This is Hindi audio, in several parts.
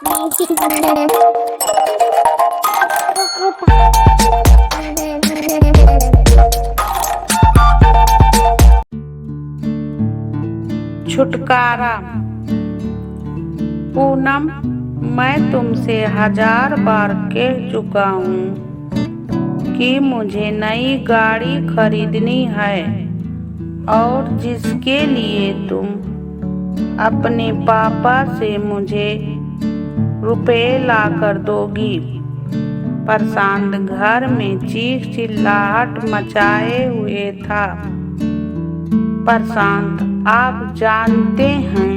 छुटकारा। पूनम, मैं तुमसे 1000 बार कह चुका हूँ कि मुझे नई गाड़ी खरीदनी है और जिसके लिए तुम अपने पापा से मुझे रुपए लाकर दोगी। प्रशांत घर में चीख चिल्लाहट मचाए हुए था। प्रशांत, आप जानते हैं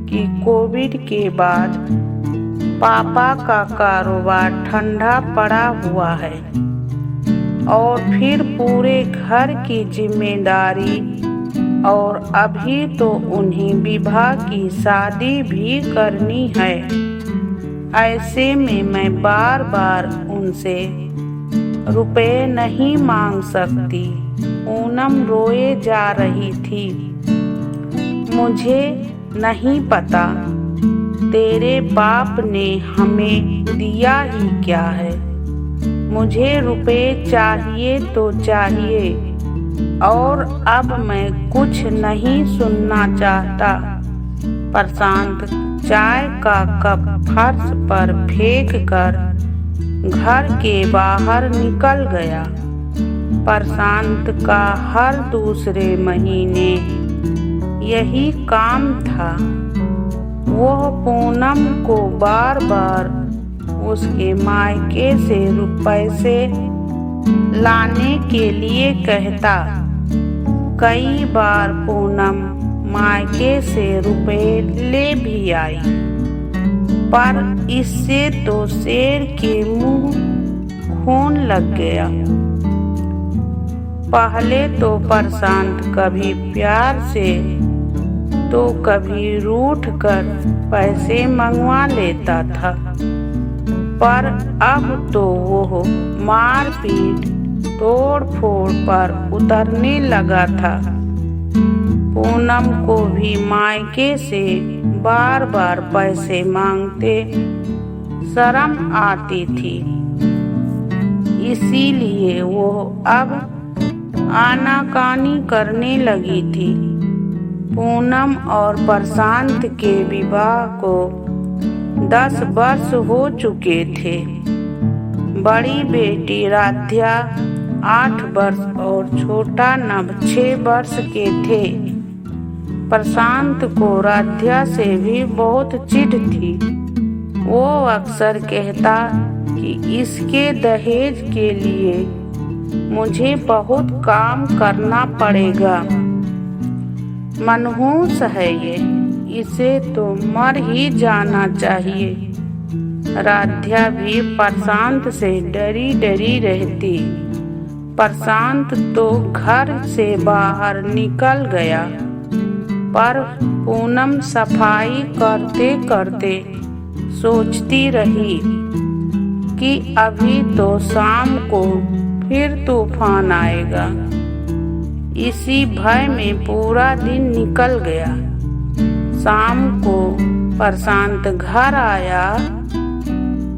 कि कोविड के बाद पापा का कारोबार ठंडा पड़ा हुआ है और फिर पूरे घर की जिम्मेदारी, और अभी तो उन्हें विवाह की शादी भी करनी है। ऐसे में मैं बार बार उनसे रुपए नहीं मांग सकती। पूनम रोए जा रही थी। मुझे नहीं पता तेरे बाप ने हमें दिया ही क्या है। मुझे रुपए चाहिए तो चाहिए, और अब मैं कुछ नहीं सुनना चाहता। प्रशांत चाय का कप फर्श पर फेंक कर घर के बाहर निकल गया। प्रशांत का हर दूसरे महीने यही काम था। वह पूनम को बार बार उसके मायके से पैसे लाने के लिए कहता। कई बार पूनम मायके से रुपए ले भी आई, पर इससे तो शेर के मुंह खून लग गया। पहले तो प्रशांत कभी प्यार से तो कभी रूठ कर पैसे मंगवा लेता था, पर अब तो वो मारपीट तोड़ फोड़ पर उतरने लगा था। पूनम को भी मायके से बार बार पैसे मांगते शर्म आती थी, इसीलिए वो अब आनाकानी करने लगी थी। पूनम और प्रशांत के विवाह को 10 वर्ष हो चुके थे। बड़ी बेटी राध्या 8 वर्ष और छोटा नभ 6 वर्ष के थे। प्रशांत को राध्या से भी बहुत चिढ़ थी। वो अक्सर कहता कि इसके दहेज के लिए मुझे बहुत काम करना पड़ेगा। मनहूस है ये, इसे तो मर ही जाना चाहिए। राध्या भी प्रशांत से डरी डरी रहती। प्रशांत तो घर से बाहर निकल गया, पर पूनम सफाई करते करते सोचती रही कि अभी तो शाम को फिर तूफान आएगा। इसी भय में पूरा दिन निकल गया। शाम को प्रशांत घर आया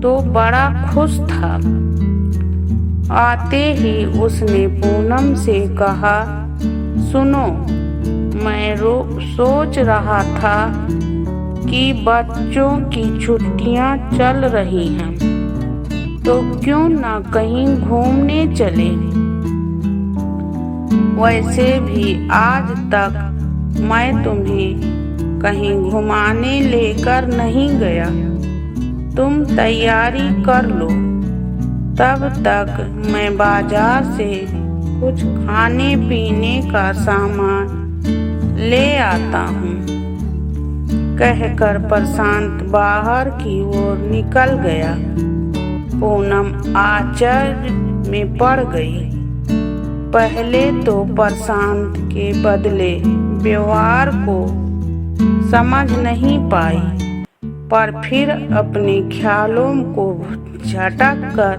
तो बड़ा खुश था। आते ही उसने पूनम से कहा, सुनो, मैं सोच रहा था कि बच्चों की छुट्टियां चल रही हैं, तो क्यों ना कहीं घूमने चले। वैसे भी आज तक मैं तुम्हें कहीं घुमाने लेकर नहीं गया। तुम तैयारी कर लो, तब तक मैं बाजार से कुछ खाने पीने का सामान ले आता हूँ। कहकर प्रशांत बाहर की ओर निकल गया। पूनम आश्चर्य में पड़ गई। पहले तो प्रशांत के बदले व्यवहार को समझ नहीं पाई, पर फिर अपने ख्यालों को झटक कर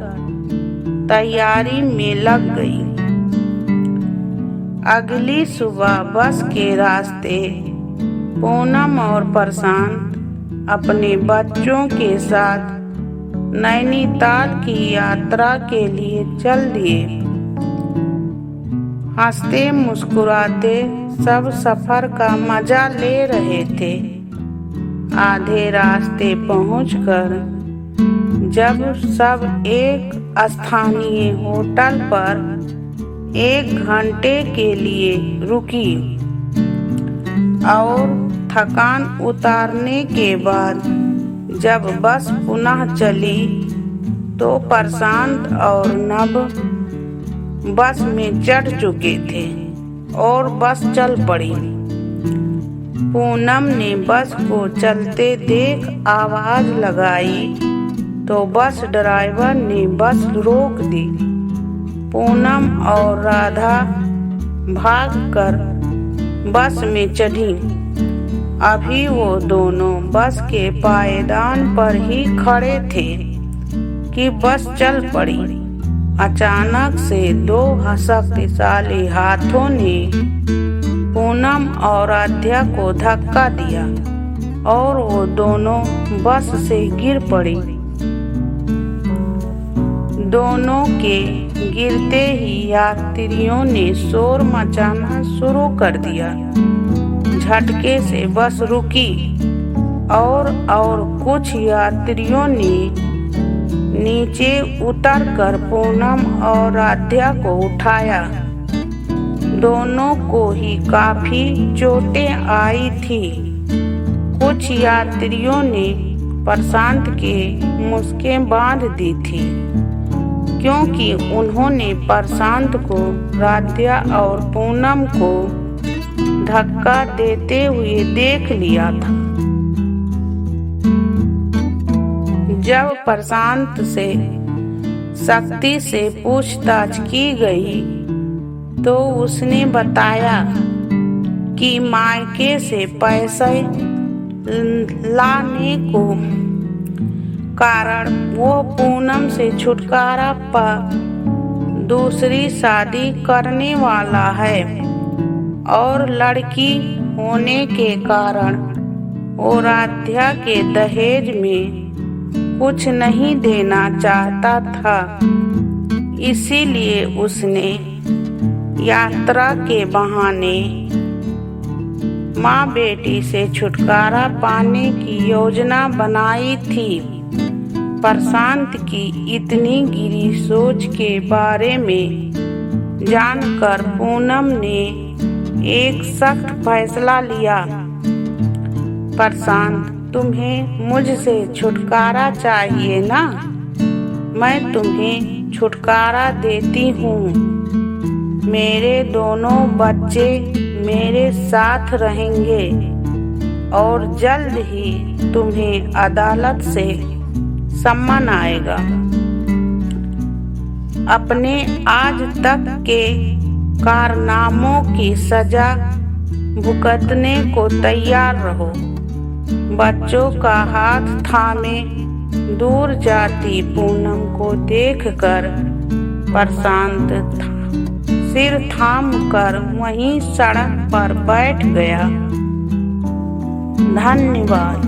तैयारी में लग गई। अगली सुबह बस के रास्ते पूनम और प्रशांत अपने बच्चों के साथ नैनीताल की यात्रा के लिए चल दिए। हंसते मुस्कुराते सब सफर का मजा ले रहे थे। आधे रास्ते पहुंचकर जब सब एक स्थानीय होटल पर 1 घंटे के लिए रुकी और थकान उतारने के बाद जब बस पुनः चली तो प्रशांत और नभ बस में चढ़ चुके थे और बस चल पड़ी। पूनम ने बस को चलते देख आवाज लगाई तो बस ड्राइवर ने बस रोक दी। पूनम और राधा भागकर बस में चढ़ी। अभी वो दोनों बस के पायदान पर ही खड़े थे कि बस चल पड़ी। अचानक से 2 शक्तिशाली हाथों ने पूनम और आद्या को धक्का दिया और वो दोनों बस से गिर पड़ी। दोनों के गिरते ही यात्रियों ने शोर मचाना शुरू कर दिया। झटके से बस रुकी और कुछ यात्रियों ने नीचे उतरकर पूनम और आद्या को उठाया। दोनों को ही काफी चोटें आई थी। कुछ यात्रियों ने प्रशांत के मुश्कें बांध दी थी क्योंकि उन्होंने प्रशांत को आद्या और पूनम को धक्का देते हुए देख लिया था। जब प्रशांत से शक्ति से पूछताछ की गई तो उसने बताया कि मायके से पैसे लाने को कारण वो पूनम से छुटकारा पा दूसरी शादी करने वाला है और लड़की होने के कारण वो आद्या के दहेज में कुछ नहीं देना चाहता था। इसीलिए उसने यात्रा के बहाने माँ बेटी से छुटकारा पाने की योजना बनाई थी। प्रशांत की इतनी गिरी सोच के बारे में जानकर पूनम ने एक सख्त फैसला लिया। प्रशांत, तुम्हें मुझसे छुटकारा चाहिए ना? मैं तुम्हें छुटकारा देती हूँ। मेरे दोनों बच्चे मेरे साथ रहेंगे और जल्द ही तुम्हें अदालत से सम्मन आएगा। अपने आज तक के कारनामों की सजा भुगतने को तैयार रहो। बच्चों का हाथ थामे दूर जाती पूनम को देखकर प्रशांत सिर थाम कर वहीं सड़क पर बैठ गया। धन्यवाद।